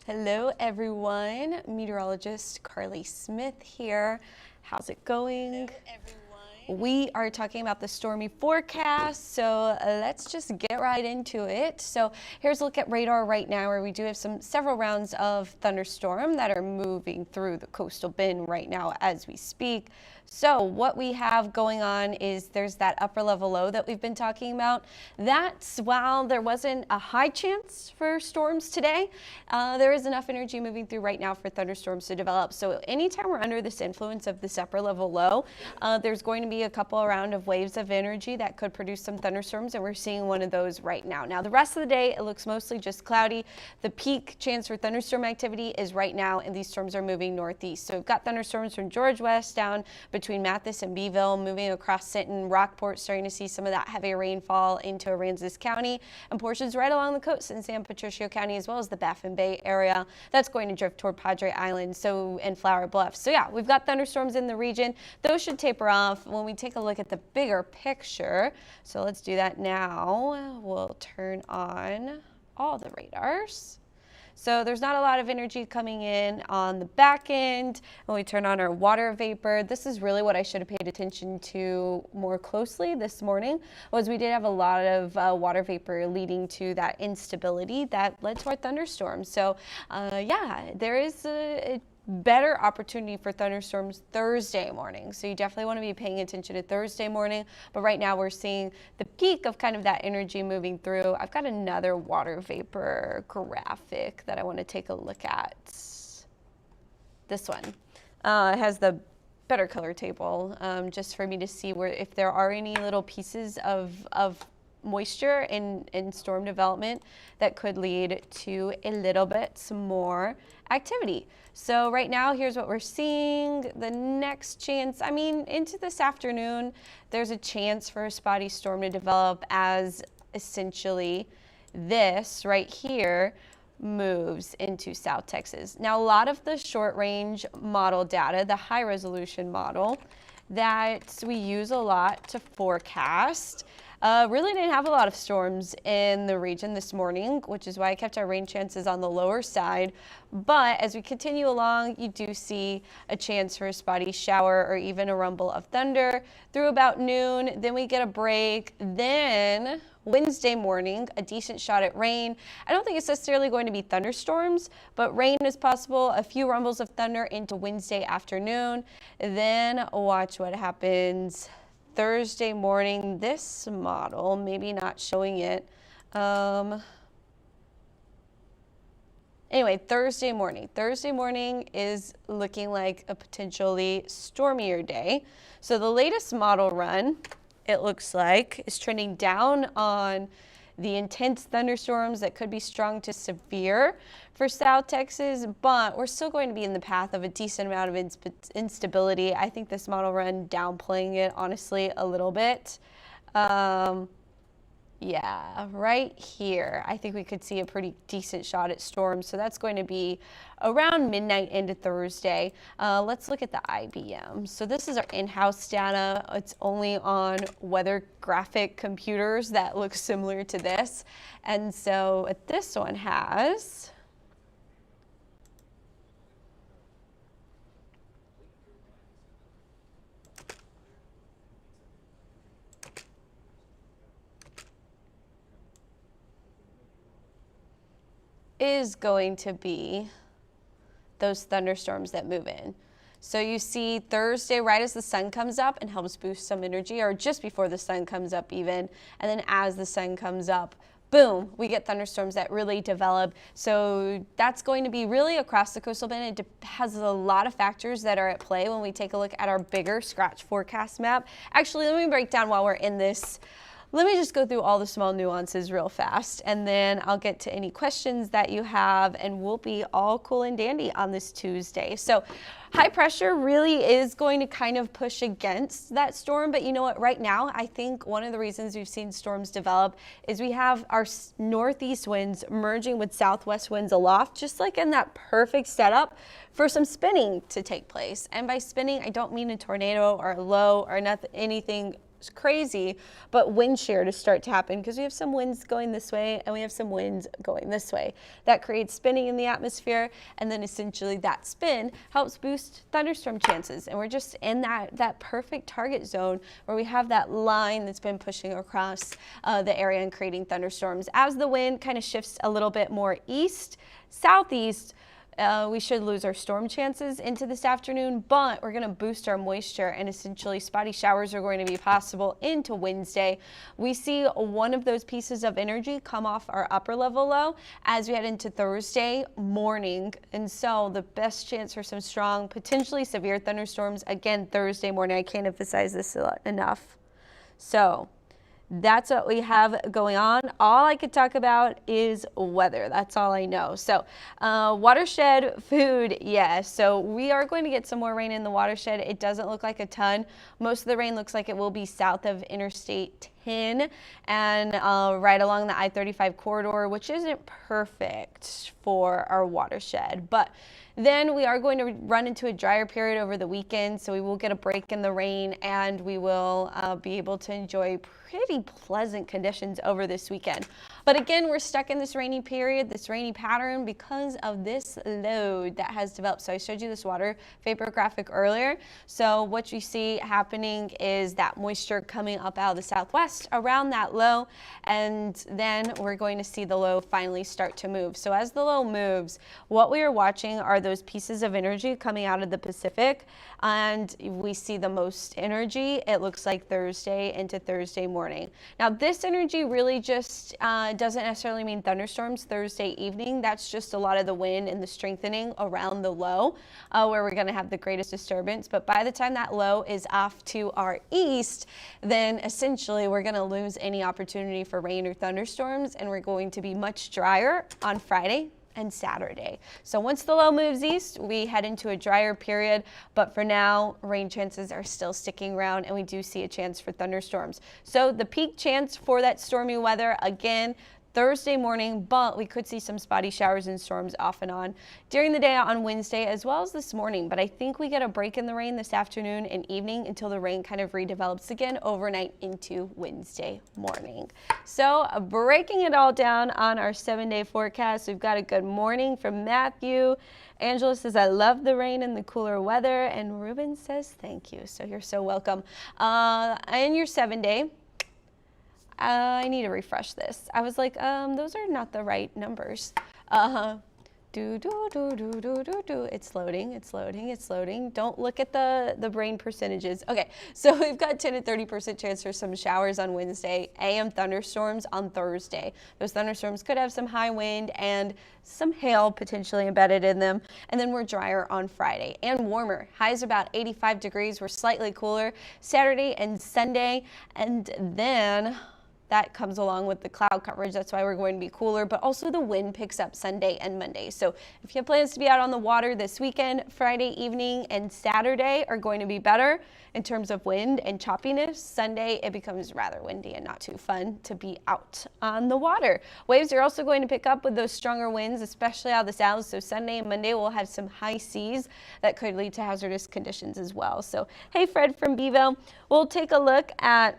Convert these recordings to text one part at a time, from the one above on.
Hello everyone, Meteorologist Carly Smith here. How's it going? Hello everyone. We are talking about the stormy forecast, so let's just get right into it. So here's a look at radar right now, where we do have several rounds of thunderstorm that are moving through the coastal bend right now as we speak. So what we have going on is there's that upper level low that we've been talking about. That's, while there wasn't a high chance for storms today, there is enough energy moving through right now for thunderstorms to develop. So anytime we're under this influence of this upper level low, there's going to be a couple around of waves of energy that could produce some thunderstorms, and we're seeing one of those right now. Now the rest of the day, it looks mostly just cloudy. The peak chance for thunderstorm activity is right now, and these storms are moving northeast. So we've got thunderstorms from George West down between Mathis and Beeville, moving across Sinton, Rockport, starting to see some of that heavy rainfall into Aransas County, and portions right along the coast in San Patricio County, as well as the Baffin Bay area. That's going to drift toward Padre Island and Flower Bluff. So yeah, we've got thunderstorms in the region. Those should taper off when we take a look at the bigger picture. So let's do that now. We'll turn on all the radars. So there's not a lot of energy coming in on the back end. When we turn on our water vapor, this is really what I should have paid attention to more closely this morning, was we did have a lot of water vapor leading to that instability that led to our thunderstorms. So yeah, there is a better opportunity for thunderstorms Thursday morning. So you definitely want to be paying attention to Thursday morning. But right now we're seeing the peak of kind of that energy moving through. I've got another water vapor graphic that I want to take a look at. This one. It has the better color table, just for me to see if there are any little pieces of moisture in storm development that could lead to a little bit more activity. So right now, here's what we're seeing. The next chance, into this afternoon, there's a chance for a spotty storm to develop as essentially this right here moves into South Texas. Now, a lot of the short range model data, the high resolution model that we use a lot to forecast, really didn't have a lot of storms in the region this morning, which is why I kept our rain chances on the lower side. But as we continue along, you do see a chance for a spotty shower or even a rumble of thunder through about noon. Then we get a break. Then Wednesday morning, a decent shot at rain. I don't think it's necessarily going to be thunderstorms, but rain is possible. A few rumbles of thunder into Wednesday afternoon. Then watch what happens Thursday morning. This model, maybe not showing it. Anyway, Thursday morning is looking like a potentially stormier day. So the latest model run, it looks like, is trending down on the intense thunderstorms that could be strong to severe for South Texas, but we're still going to be in the path of a decent amount of instability. I think this model run downplaying it, honestly, a little bit. Yeah, right here, I think we could see a pretty decent shot at storms. So that's going to be around midnight into Thursday. Let's look at the IBM. So this is our in-house data. It's only on weather graphic computers that look similar to this. And so this one has is going to be those thunderstorms that move in. So you see Thursday right as the sun comes up and helps boost some energy, or just before the sun comes up even, and then as the sun comes up, boom, we get thunderstorms that really develop. So that's going to be really across the coastal bend. It has a lot of factors that are at play when we take a look at our bigger scratch forecast map. Actually, let me break down while we're in this. Let me just go through all the small nuances real fast, and then I'll get to any questions that you have, and we'll be all cool and dandy on this Tuesday. So high pressure really is going to kind of push against that storm, but you know what, right now, I think one of the reasons we've seen storms develop is we have our northeast winds merging with southwest winds aloft, just like in that perfect setup for some spinning to take place. And by spinning, I don't mean a tornado or a low or nothing, anything crazy, but wind shear to start to happen because we have some winds going this way and we have some winds going this way. That creates spinning in the atmosphere, and then essentially that spin helps boost thunderstorm chances. And we're just in that perfect target zone where we have that line that's been pushing across the area and creating thunderstorms. As the wind kind of shifts a little bit more east, southeast, we should lose our storm chances into this afternoon, but we're going to boost our moisture, and essentially spotty showers are going to be possible into Wednesday. We see one of those pieces of energy come off our upper level low as we head into Thursday morning, and so the best chance for some strong, potentially severe thunderstorms again Thursday morning. I can't emphasize this enough. So that's what we have going on. All I could talk about is weather. That's all I know. So watershed, food, yes. So we are going to get some more rain in the watershed. It doesn't look like a ton. Most of the rain looks like it will be south of Interstate 10 and right along the I-35 corridor, which isn't perfect for our watershed. But then we are going to run into a drier period over the weekend, so we will get a break in the rain, and we will be able to enjoy pretty pleasant conditions over this weekend. But again, we're stuck in this rainy period, this rainy pattern, because of this load that has developed. So I showed you this water vapor graphic earlier. So what you see happening is that moisture coming up out of the southwest around that low, and then we're going to see the low finally start to move. So as the low moves, what we are watching are those pieces of energy coming out of the Pacific, and we see the most energy, it looks like Thursday into Thursday morning. Now this energy really just doesn't necessarily mean thunderstorms Thursday evening. That's just a lot of the wind and the strengthening around the low where we're going to have the greatest disturbance. But by the time that low is off to our east, then essentially we're going to lose any opportunity for rain or thunderstorms, and we're going to be much drier on Friday and Saturday. So once the low moves east, we head into a drier period, but for now, rain chances are still sticking around, and we do see a chance for thunderstorms. So the peak chance for that stormy weather, again, Thursday morning, but we could see some spotty showers and storms off and on during the day on Wednesday as well as this morning. But I think we get a break in the rain this afternoon and evening until the rain kind of redevelops again overnight into Wednesday morning. So breaking it all down on our 7-day forecast, we've got a good morning from Matthew. Angela says, I love the rain and the cooler weather. And Ruben says, thank you. So you're so welcome. In your 7-day, I need to refresh this. I was like, those are not the right numbers. It's loading, it's loading, it's loading. Don't look at the brain percentages. Okay, so we've got 10 to 30% chance for some showers on Wednesday, AM thunderstorms on Thursday. Those thunderstorms could have some high wind and some hail potentially embedded in them. And then we're drier on Friday and warmer. Highs about 85 degrees. We're slightly cooler Saturday and Sunday. And then that comes along with the cloud coverage. That's why we're going to be cooler, but also the wind picks up Sunday and Monday. So if you have plans to be out on the water this weekend, Friday evening and Saturday are going to be better in terms of wind and choppiness. Sunday, it becomes rather windy and not too fun to be out on the water. Waves are also going to pick up with those stronger winds, especially out of the south. So Sunday and Monday, we'll have some high seas that could lead to hazardous conditions as well. So, hey, Fred from Beeville, we'll take a look at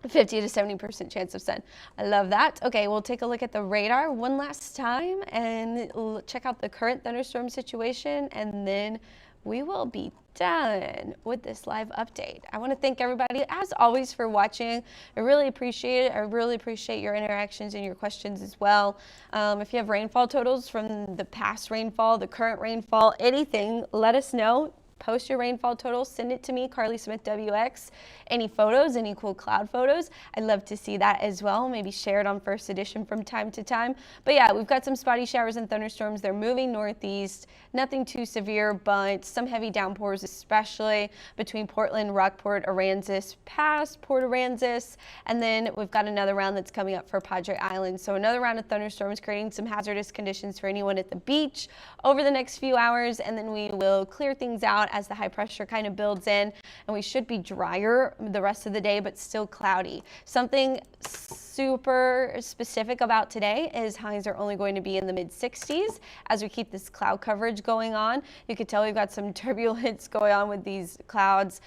50 to 70% chance of sun. I love that. Okay, we'll take a look at the radar one last time and check out the current thunderstorm situation, and then we will be done with this live update. I want to thank everybody, as always, for watching. I really appreciate it. I really appreciate your interactions and your questions as well. If you have rainfall totals from the past rainfall, the current rainfall, anything, let us know. Post your rainfall totals, send it to me, Carly Smith WX. Any photos, any cool cloud photos, I'd love to see that as well. Maybe share it on First Edition from time to time. But yeah, we've got some spotty showers and thunderstorms. They're moving northeast, nothing too severe, but some heavy downpours, especially between Portland, Rockport, Aransas, past Port Aransas, and then we've got another round that's coming up for Padre Island. So another round of thunderstorms creating some hazardous conditions for anyone at the beach over the next few hours, and then we will clear things out as the high pressure kind of builds in, and we should be drier the rest of the day, but still cloudy. Something super specific about today is highs are only going to be in the mid-60s as we keep this cloud coverage going on. You could tell we've got some turbulence going on with these clouds.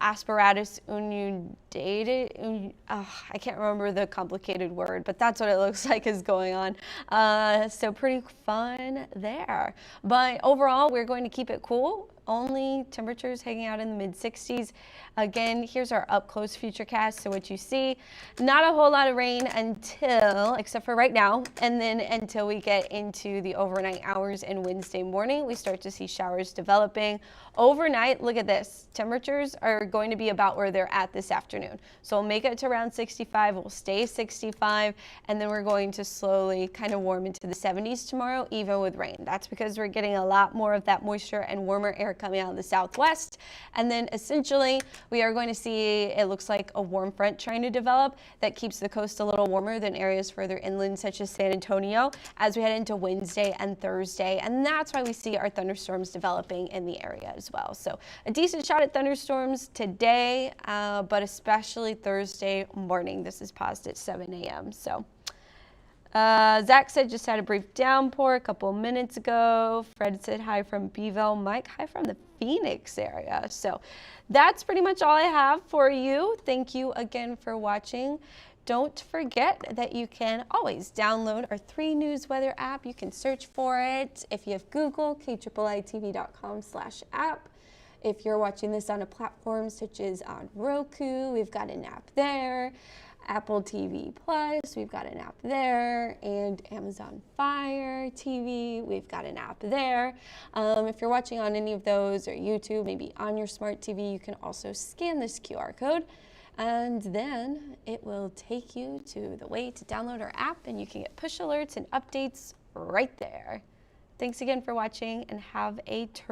asperatus inundated. I can't remember the complicated word, but that's what it looks like is going on. So pretty fun there. But overall, we're going to keep it cool. Only temperatures hanging out in the mid-60s. Again, here's our up-close futurecast. So what you see, not a whole lot of rain except for right now, and then until we get into the overnight hours and Wednesday morning, we start to see showers developing. Overnight, look at this. Temperatures are going to be about where they're at this afternoon. So we'll make it to around 65, we'll stay 65, and then we're going to slowly kind of warm into the 70s tomorrow, even with rain. That's because we're getting a lot more of that moisture and warmer air coming out of the southwest. And then essentially we are going to see, it looks like a warm front trying to develop that keeps the coast a little warmer than areas further inland such as San Antonio as we head into Wednesday and Thursday. And that's why we see our thunderstorms developing in the area as well. So a decent shot at thunderstorms today, but especially Thursday morning. This is paused at 7 a.m. So Zach said just had a brief downpour a couple minutes ago. Fred said hi from Beeville. Mike, hi from the Phoenix area. So that's pretty much all I have for you. Thank you again for watching. Don't forget that you can always download our 3 News Weather app. You can search for it. If you have Google, KIITV.com/app. If you're watching this on a platform such as on Roku, we've got an app there. Apple TV Plus, we've got an app there, and Amazon Fire TV, we've got an app there. If you're watching on any of those or YouTube, maybe on your smart TV, you can also scan this QR code, and then it will take you to the way to download our app, and you can get push alerts and updates right there. Thanks again for watching, and have a terrific